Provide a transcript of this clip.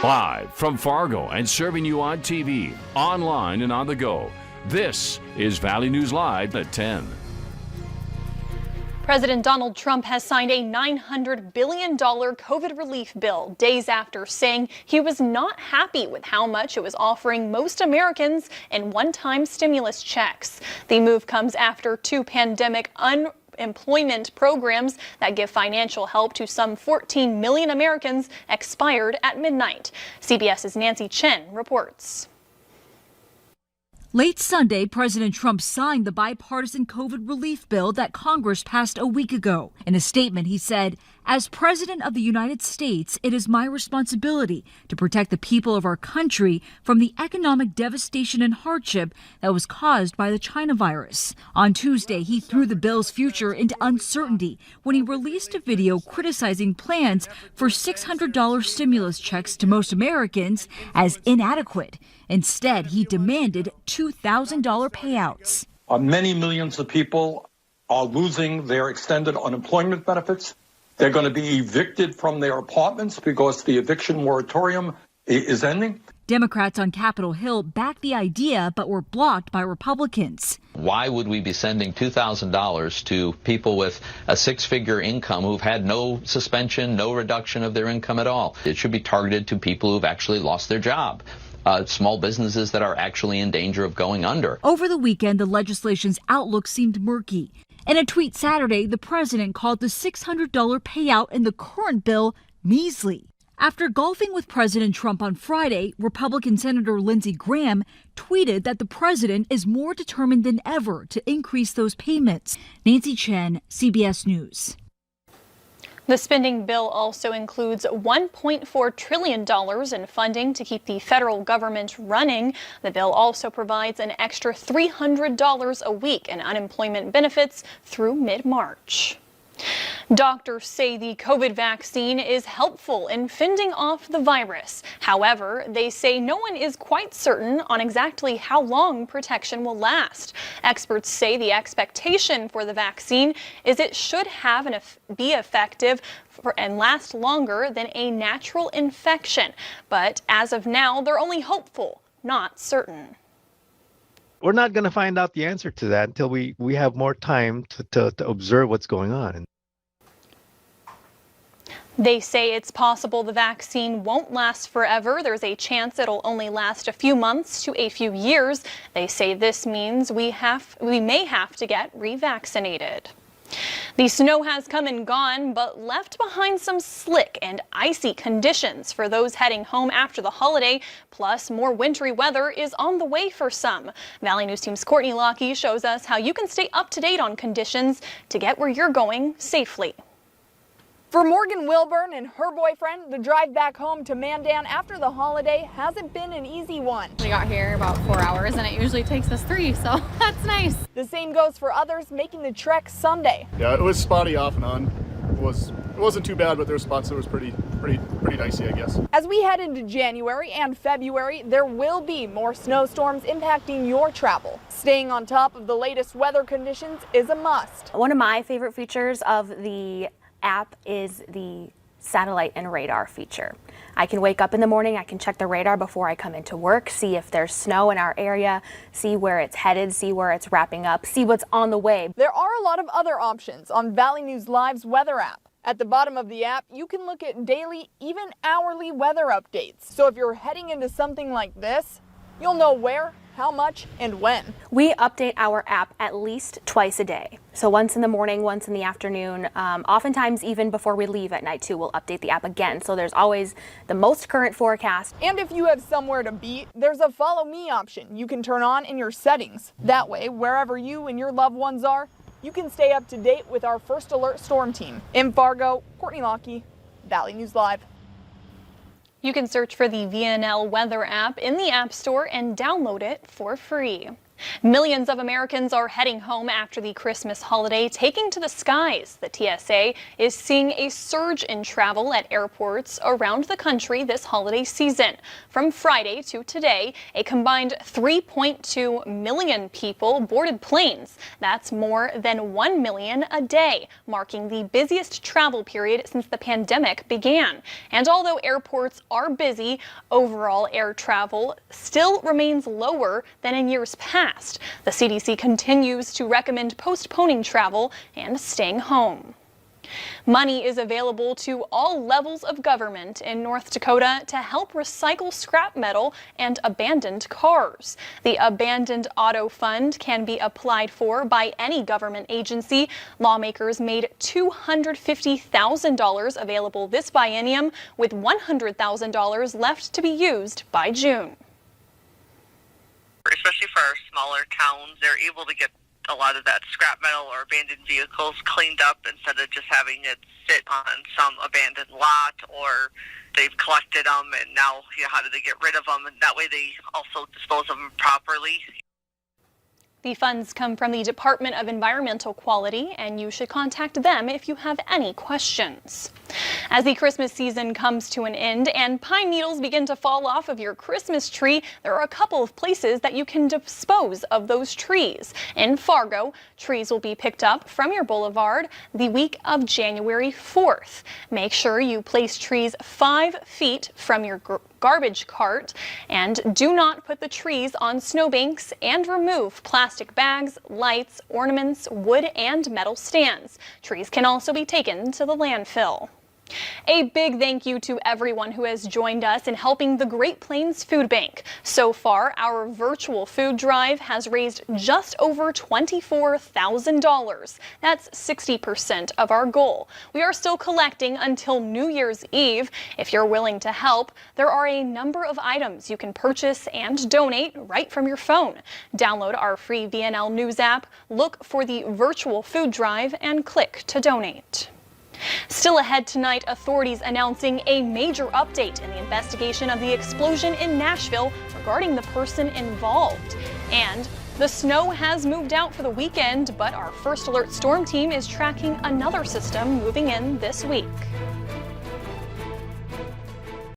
Live from Fargo and serving you on TV, online, and on the go. This is Valley News Live at 10. President Donald Trump has signed a $900 billion COVID relief bill days after saying he was not happy with how much it was offering most Americans in one-time stimulus checks. The move comes after two pandemic unemployment programs that give financial help to some 14 million Americans expired at midnight. CBS's Nancy Chen reports. Late Sunday, President Trump signed the bipartisan COVID relief bill that Congress passed a week ago. In a statement, he said, "As President of the United States, it is my responsibility to protect the people of our country from the economic devastation and hardship that was caused by the China virus." On Tuesday, he threw the bill's future into uncertainty when he released a video criticizing plans for $600 stimulus checks to most Americans as inadequate. Instead, he demanded $2,000 payouts. Many millions of people are losing their extended unemployment benefits. They're going to be evicted from their apartments because the eviction moratorium is ending. Democrats on Capitol Hill backed the idea but were blocked by Republicans. Why would we be sending $2,000 to people with a six-figure income who've had no suspension, no reduction of their income at all? It should be targeted to people who've actually lost their job. Small businesses that are actually in danger of going under. Over the weekend, the legislation's outlook seemed murky. In a tweet Saturday, the president called the $600 payout in the current bill measly. After golfing with President Trump on Friday, Republican Senator Lindsey Graham tweeted that the president is more determined than ever to increase those payments. Nancy Chen, CBS News. The spending bill also includes $1.4 trillion in funding to keep the federal government running. The bill also provides an extra $300 a week in unemployment benefits through mid-March. Doctors say the COVID vaccine is helpful in fending off the virus. However, they say no one is quite certain on exactly how long protection will last. Experts say the expectation for the vaccine is it should be effective and last longer than a natural infection. But as of now, they're only hopeful, not certain. We're not going to find out the answer to that until we have more time to observe what's going on. They say it's possible the vaccine won't last forever. There's a chance it'll only last a few months to a few years. They say this means we may have to get revaccinated. The snow has come and gone, but left behind some slick and icy conditions for those heading home after the holiday. Plus, more wintry weather is on the way for some. Valley News Team's Courtney Lockie shows us how you can stay up to date on conditions to get where you're going safely. For Morgan Wilburn and her boyfriend, the drive back home to Mandan after the holiday hasn't been an easy one. We got here about 4 hours and it usually takes us 3, so that's nice. The same goes for others making the trek Sunday. Yeah, it was spotty off and on. It wasn't too bad, but there were spots that was pretty dicey, I guess. As we head into January and February, there will be more snowstorms impacting your travel. Staying on top of the latest weather conditions is a must. One of my favorite features of the app is the satellite and radar feature. I can wake up in the morning, I can check the radar before I come into work, see if there's snow in our area, see where it's headed, see where it's wrapping up, see what's on the way. There are a lot of other options on Valley News Live's weather app. At the bottom of the app, you can look at daily, even hourly weather updates. So if you're heading into something like this, you'll know where, how much, and when. We update our app at least twice a day. So once in the morning, once in the afternoon, oftentimes even before we leave at night too, we'll update the app again. So there's always the most current forecast. And if you have somewhere to be, there's a follow me option you can turn on in your settings. That way, wherever you and your loved ones are, you can stay up to date with our First Alert Storm Team. In Fargo, Courtney Lockie, Valley News Live. You can search for the VNL Weather app in the App Store and download it for free. Millions of Americans are heading home after the Christmas holiday, taking to the skies. The TSA is seeing a surge in travel at airports around the country this holiday season. From Friday to today, a combined 3.2 million people boarded planes. That's more than 1 million a day, marking the busiest travel period since the pandemic began. And although airports are busy, overall air travel still remains lower than in years past. The CDC continues to recommend postponing travel and staying home. Money is available to all levels of government in North Dakota to help recycle scrap metal and abandoned cars. The Abandoned Auto Fund can be applied for by any government agency. Lawmakers made $250,000 available this biennium, with $100,000 left to be used by June. Especially for our smaller towns, they're able to get a lot of that scrap metal or abandoned vehicles cleaned up instead of just having it sit on some abandoned lot, or they've collected them and now, how do they get rid of them? And that way they also dispose of them properly. The funds come from the Department of Environmental Quality, and you should contact them if you have any questions. As the Christmas season comes to an end and pine needles begin to fall off of your Christmas tree, there are a couple of places that you can dispose of those trees. In Fargo, trees will be picked up from your boulevard the week of January 4th. Make sure you place trees 5 feet from your garbage cart, and do not put the trees on snowbanks, and remove plastic bags, lights, ornaments, wood, and metal stands. Trees can also be taken to the landfill. A big thank you to everyone who has joined us in helping the Great Plains Food Bank. So far, our virtual food drive has raised just over $24,000. That's 60% of our goal. We are still collecting until New Year's Eve. If you're willing to help, there are a number of items you can purchase and donate right from your phone. Download our free VNL News app, look for the virtual food drive, and click to donate. Still ahead tonight, authorities announcing a major update in the investigation of the explosion in Nashville regarding the person involved. And the snow has moved out for the weekend, but our First Alert Storm Team is tracking another system moving in this week.